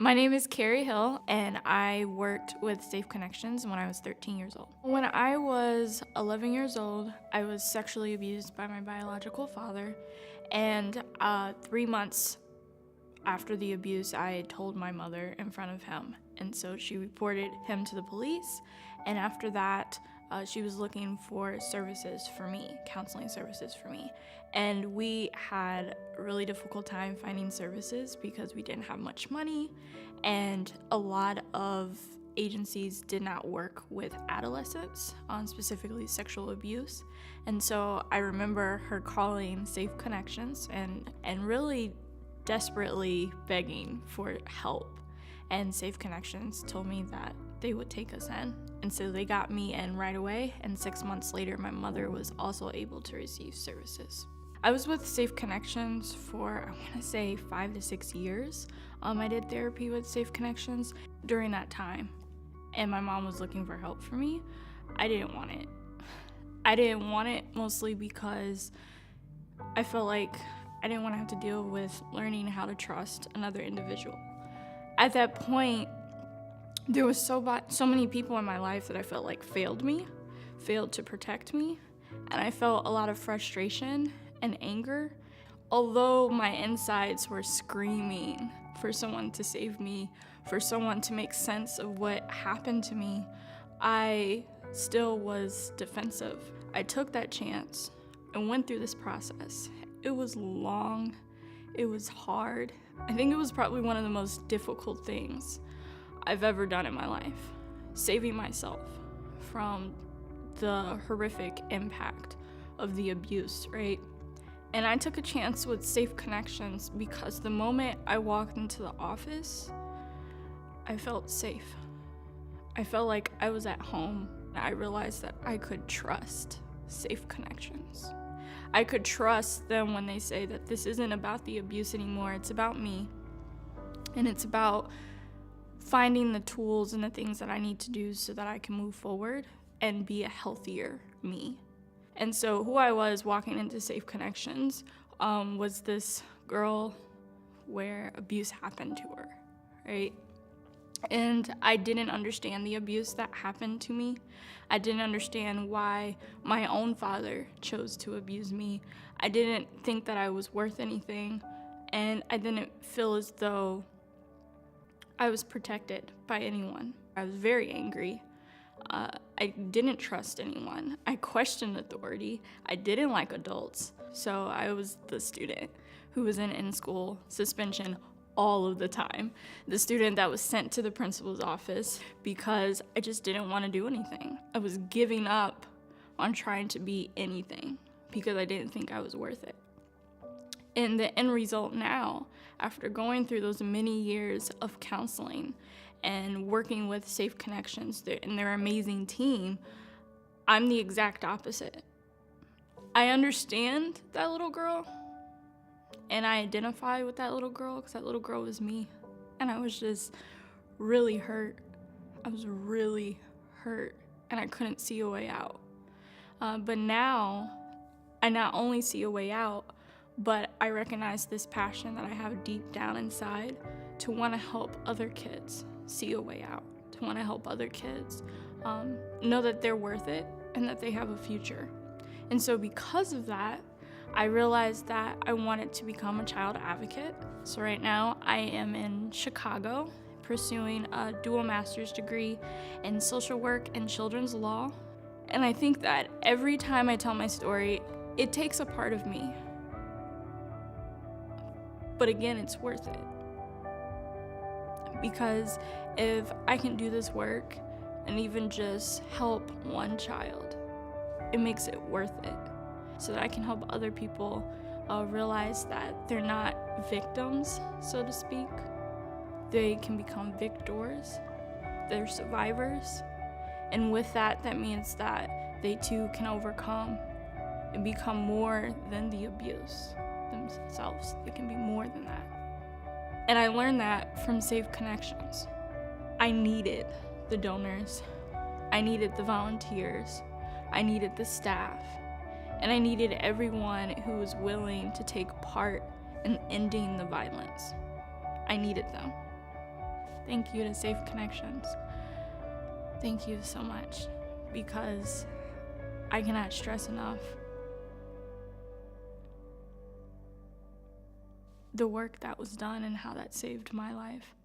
My name is Cari Hill, and I worked with Safe Connections when I was 13 years old. When I was 11 years old, I was sexually abused by my biological father, and 3 months after the abuse, I told my mother in front of him, and so she reported him to the police, and after that, she was looking for services for me, counseling services for me. And we had a really difficult time finding services because we didn't have much money, and a lot of agencies did not work with adolescents on specifically sexual abuse. And so I remember her calling Safe Connections and really desperately begging for help. And Safe Connections told me that they would take us in. And so they got me in right away, and 6 months later, my mother was also able to receive services. I was with Safe Connections for, I want to say, 5 to 6 years. I did therapy with Safe Connections during that time, and my mom was looking for help for me. I didn't want it. I didn't want it mostly because I felt like I didn't want to have to deal with learning how to trust another individual. At that point, there was so many people in my life that I felt like failed to protect me, and I felt a lot of frustration and anger. Although my insides were screaming for someone to save me, for someone to make sense of what happened to me, I still was defensive. I took that chance and went through this process. It was long, it was hard. I think it was probably one of the most difficult things I've ever done in my life, saving myself from the horrific impact of the abuse, right? And I took a chance with Safe Connections because the moment I walked into the office, I felt safe. I felt like I was at home. I realized that I could trust Safe Connections. I could trust them when they say that this isn't about the abuse anymore, it's about me. And it's about finding the tools and the things that I need to do so that I can move forward and be a healthier me. And so who I was walking into Safe Connections was this girl where abuse happened to her, right? And I didn't understand the abuse that happened to me. I didn't understand why my own father chose to abuse me. I didn't think that I was worth anything, and I didn't feel as though I was protected by anyone. I was very angry. I didn't trust anyone. I questioned authority. I didn't like adults. So I was the student who was in school suspension all of the time. The student that was sent to the principal's office because I just didn't want to do anything. I was giving up on trying to be anything because I didn't think I was worth it. And the end result now, after going through those many years of counseling and working with Safe Connections and their amazing team, I'm the exact opposite. I understand that little girl, and I identify with that little girl because that little girl was me. And I was just really hurt. I was really hurt, and I couldn't see a way out. But now, I not only see a way out, but I recognize this passion that I have deep down inside to want to help other kids see a way out, to want to help other kids know that they're worth it and that they have a future. And so because of that, I realized that I wanted to become a child advocate. So right now I am in Chicago pursuing a dual master's degree in social work and children's law. And I think that every time I tell my story, it takes a part of me. But again, it's worth it. Because if I can do this work and even just help one child, it makes it worth it. So that I can help other people realize that they're not victims, so to speak. They can become victors. They're survivors. And with that, that means that they too can overcome and become more than the abuse themselves. They can be more than that. And I learned that from Safe Connections. I needed the donors. I needed the volunteers. I needed the staff. And I needed everyone who was willing to take part in ending the violence. I needed them. Thank you to Safe Connections. Thank you so much, because I cannot stress enough the work that was done and how that saved my life.